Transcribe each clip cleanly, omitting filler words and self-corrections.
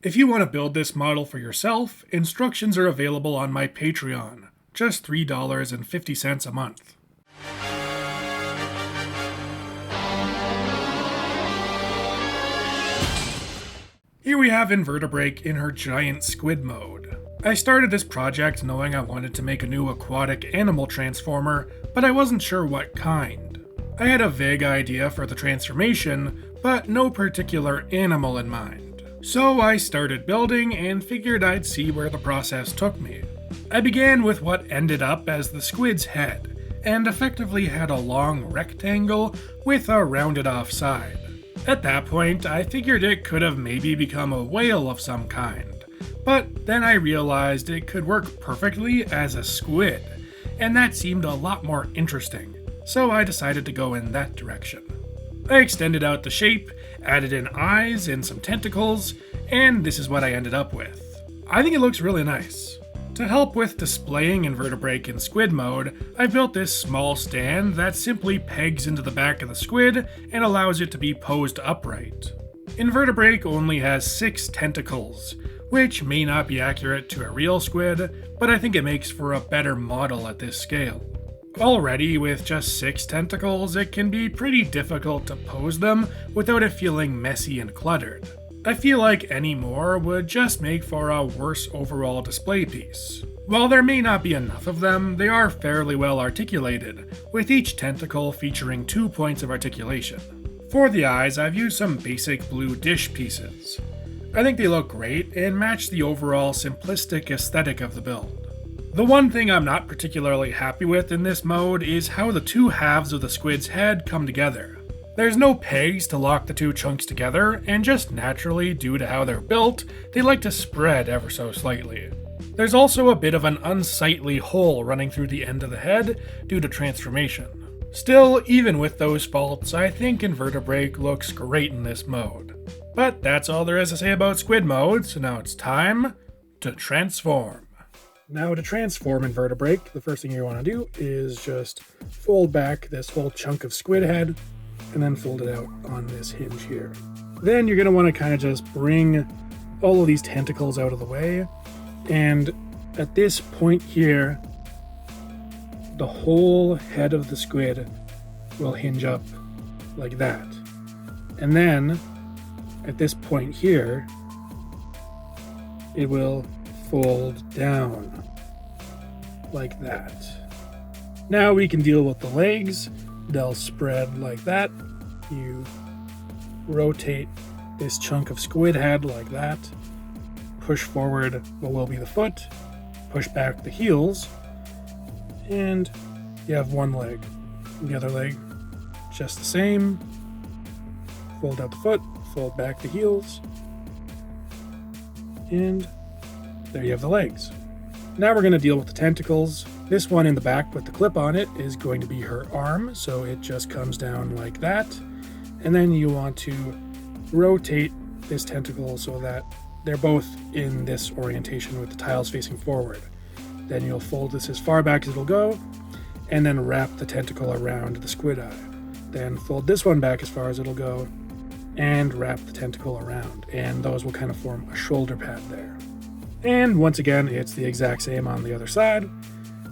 If you want to build this model for yourself, instructions are available on my Patreon, just $3.50 a month. Here we have Invertebreak in her giant squid mode. I started this project knowing I wanted to make a new aquatic animal transformer, but I wasn't sure what kind. I had a vague idea for the transformation, but no particular animal in mind. So I started building and figured I'd see where the process took me. I began with what ended up as the squid's head, and effectively had a long rectangle with a rounded off side. At that point, I figured it could have maybe become a whale of some kind, but then I realized it could work perfectly as a squid, and that seemed a lot more interesting, so I decided to go in that direction. I extended out the shape, added in eyes and some tentacles, and this is what I ended up with. I think it looks really nice. To help with displaying Invertebreak in squid mode, I built this small stand that simply pegs into the back of the squid and allows it to be posed upright. Invertebreak only has 6 tentacles, which may not be accurate to a real squid, but I think it makes for a better model at this scale. Already, with just 6 tentacles, it can be pretty difficult to pose them without it feeling messy and cluttered. I feel like any more would just make for a worse overall display piece. While there may not be enough of them, they are fairly well articulated, with each tentacle featuring 2 points of articulation. For the eyes, I've used some basic blue dish pieces. I think they look great and match the overall simplistic aesthetic of the build. The one thing I'm not particularly happy with in this mode is how the 2 halves of the squid's head come together. There's no pegs to lock the 2 chunks together, and just naturally, due to how they're built, they like to spread ever so slightly. There's also a bit of an unsightly hole running through the end of the head due to transformation. Still, even with those faults, I think Invertebreak looks great in this mode. But that's all there is to say about squid mode, so now it's time to transform. Now to transform Invertebreak, the first thing you want to do is just fold back this whole chunk of squid head, and then fold it out on this hinge here. Then you're going to want to kind of just bring all of these tentacles out of the way, and at this point here, the whole head of the squid will hinge up like that. And then, at this point here, it will fold down like that. Now we can deal with the legs. They'll spread like that. You rotate this chunk of squid head like that. Push forward what will be the foot. Push back the heels. And you have one leg. The other leg, just the same. Fold out the foot, fold back the heels. And there you have the legs. Now we're going to deal with the tentacles. This one in the back with the clip on it is going to be her arm, so it just comes down like that. And then you want to rotate this tentacle so that they're both in this orientation with the tiles facing forward. Then you'll fold this as far back as it'll go, and then wrap the tentacle around the squid eye. Then fold this one back as far as it'll go, and wrap the tentacle around. And those will kind of form a shoulder pad there. And once again, it's the exact same on the other side.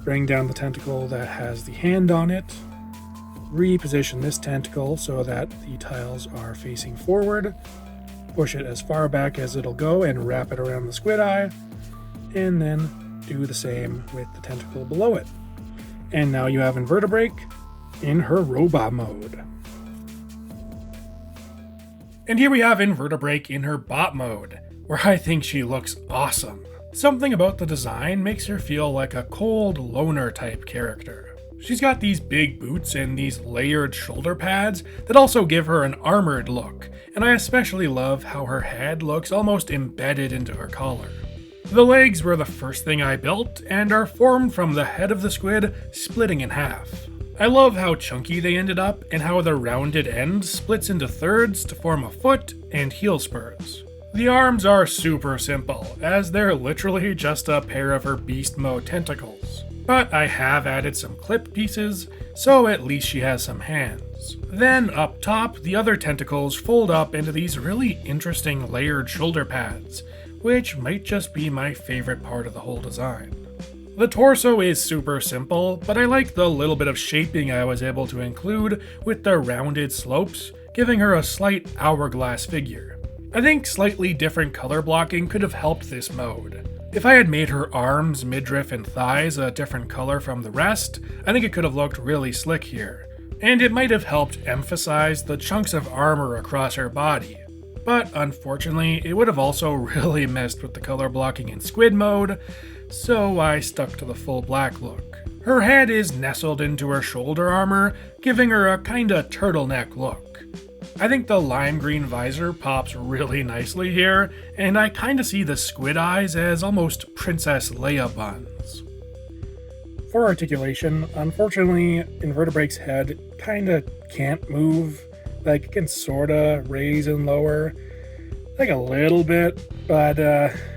Bring down the tentacle that has the hand on it. Reposition this tentacle so that the tiles are facing forward. Push it as far back as it'll go and wrap it around the squid eye. And then do the same with the tentacle below it. And now you have Invertebreak in her robot mode. And here we have Invertebreak in her bot mode, where I think she looks awesome. Something about the design makes her feel like a cold loner type character. She's got these big boots and these layered shoulder pads that also give her an armored look, and I especially love how her head looks almost embedded into her collar. The legs were the first thing I built and are formed from the head of the squid splitting in half. I love how chunky they ended up and how the rounded end splits into thirds to form a foot and heel spurs. The arms are super simple, as they're literally just a pair of her beast mode tentacles. But I have added some clip pieces, so at least she has some hands. tentacles. Then up top, the other tentacles fold up into these really interesting layered shoulder pads, which might just be my favorite part of the whole design. The torso is super simple, but I like the little bit of shaping I was able to include with the rounded slopes, giving her a slight hourglass figure. I think slightly different color blocking could have helped this mode. If I had made her arms, midriff, and thighs a different color from the rest, I think it could have looked really slick here, and it might have helped emphasize the chunks of armor across her body. But unfortunately, it would have also really messed with the color blocking in Squid mode, so I stuck to the full black look. Her head is nestled into her shoulder armor, giving her a kinda turtleneck look. I think the lime green visor pops really nicely here, and I kinda see the squid eyes as almost Princess Leia buns. For articulation, unfortunately, Invertebreak's head kinda can't move. Like, it can sorta raise and lower, like a little bit, but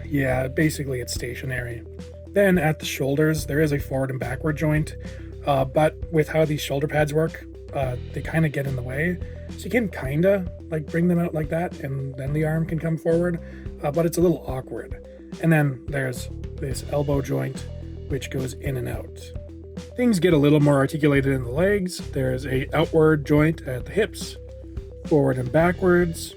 yeah, basically it's stationary. Then at the shoulders, there is a forward and backward joint, but with how these shoulder pads work, they kind of get in the way. So you can kind of like bring them out like that, and then the arm can come forward, but it's a little awkward. And then there's this elbow joint, which goes in and out. Things get a little more articulated in the legs. There's a outward joint at the hips, forward and backwards.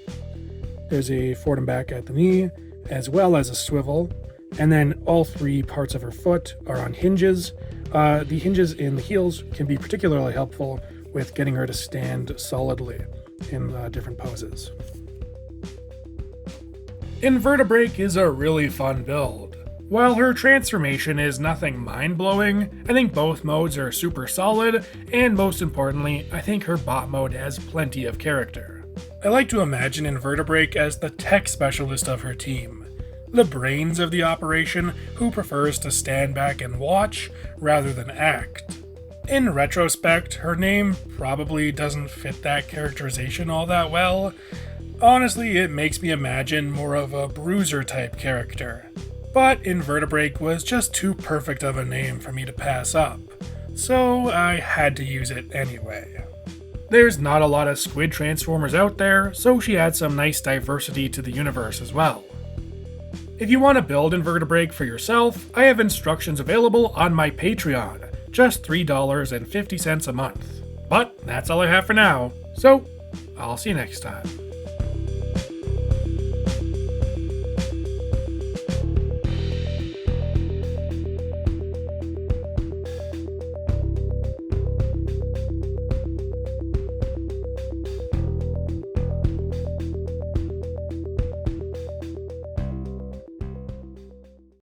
There's a forward and back at the knee, as well as a swivel. And then all three parts of her foot are on hinges. The hinges in the heels can be particularly helpful with getting her to stand solidly in different poses. Invertebreak is a really fun build. While her transformation is nothing mind-blowing, I think both modes are super solid, and most importantly, I think her bot mode has plenty of character. I like to imagine Invertebreak as the tech specialist of her team, the brains of the operation who prefers to stand back and watch rather than act. In retrospect, her name probably doesn't fit that characterization all that well. Honestly, it makes me imagine more of a bruiser type character. But Invertebreak was just too perfect of a name for me to pass up, so I had to use it anyway. There's not a lot of Squid Transformers out there, so she adds some nice diversity to the universe as well. If you want to build Invertebreak for yourself, I have instructions available on my Patreon, just $3.50 a month. But that's all I have for now, so I'll see you next time.